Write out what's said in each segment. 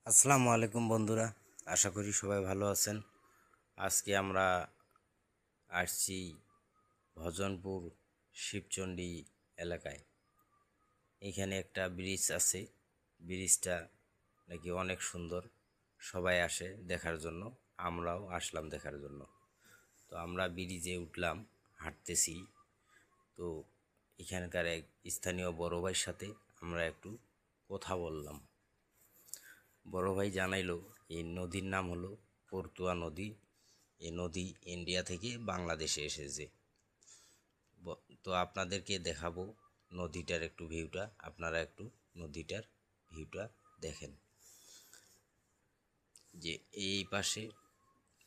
আসসালামু আলাইকুম বন্ধুরা, আশা করি সবাই ভালো আছেন। আজকে আমরা আসছি ভজনপুর শিবচণ্ডী এলাকায়। এখানে একটা ব্রিজ আছে। ব্রিজটা নাকি অনেক সুন্দর, সবাই আসে দেখার জন্য। আমরাও আসলাম দেখার জন্য। তো আমরা ব্রিজে উঠলাম, হাঁটতেছি। তো এখানকার এক স্থানীয় বড় ভাইয়ের সাথে আমরা একটু কথা বললাম। বড় ভাই জানাইলো এই নদীর নাম হলো পড়তুয়া নদী। এই নদী ইন্ডিয়া থেকে বাংলাদেশে এসেছে। তো আপনাদেরকে দেখাবো নদীটার একটু ভিউটা। আপনারা একটু নদীটার ভিউটা দেখেন। যে এই পাশে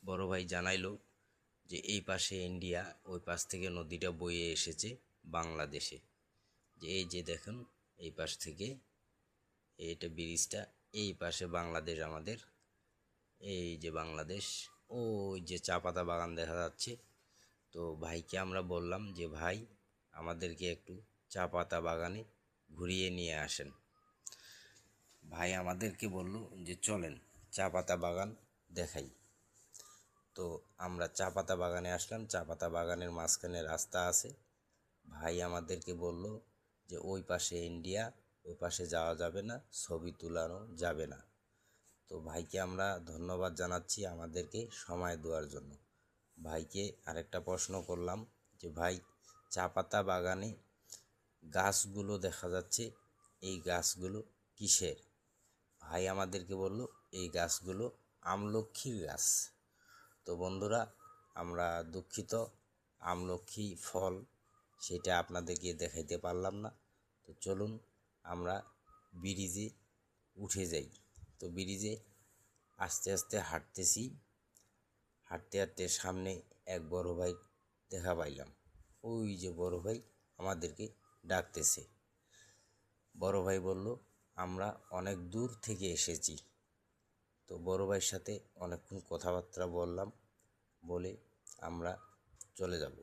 বড় ভাই জানাইলো যে এই পাশে ইন্ডিয়া, ওই পাশ থেকে নদীটা বয়ে এসেছে বাংলাদেশে। যে এই যে দেখুন, এই পাশ থেকে এইটা ব্রিজটা, এই পাশে বাংলাদেশ আমাদের। এই যে বাংলাদেশ, ওই যে চা পাতা বাগান দেখা যাচ্ছে। তো ভাইকে আমরা বললাম যে ভাই, আমাদেরকে একটু চা পাতা বাগানে ঘুরিয়ে নিয়ে আসেন। ভাই আমাদেরকে বলল যে চলেন চা পাতা বাগান দেখাই। তো আমরা চা পাতা বাগানে আসলাম। চা পাতা বাগানের মাঝখানে রাস্তা আছে। ভাই আমাদেরকে বলল যে ওই পাশে ইন্ডিয়া, ওই পাশে যাওয়া যাবে না, ছবি তোলানো যাবে না। তো ভাইকে আমরা ধন্যবাদ জানাচ্ছি আমাদেরকে সময় দেওয়ার জন্য। ভাইকে আরেকটা প্রশ্ন করলাম যে ভাই, চা পাতা বাগানে গাছগুলো দেখা যাচ্ছে, এই গাছগুলো কিসের? ভাই আমাদেরকে বলল এই গাছগুলো আমলক্ষীর গাছ। তো বন্ধুরা, আমরা দুঃখিত, আমলক্ষী ফল সেটা আপনাদেরকে দেখাইতে পারলাম না। তো চলুন আমরা ব্রিজে উঠে যাই। তো ব্রিজে আস্তে আস্তে হাঁটতেছি। হাঁটতে হাঁটতে সামনে এক বড় ভাই দেখা পাইলাম। ওই যে বড় ভাই আমাদেরকে ডাকতেছে। বড় ভাই বলল আমরা অনেক দূর থেকে এসেছি। তো বড় ভাইয়ের সাথে অনেকক্ষণ কথাবার্তা বললাম, বলে আমরা চলে যাব।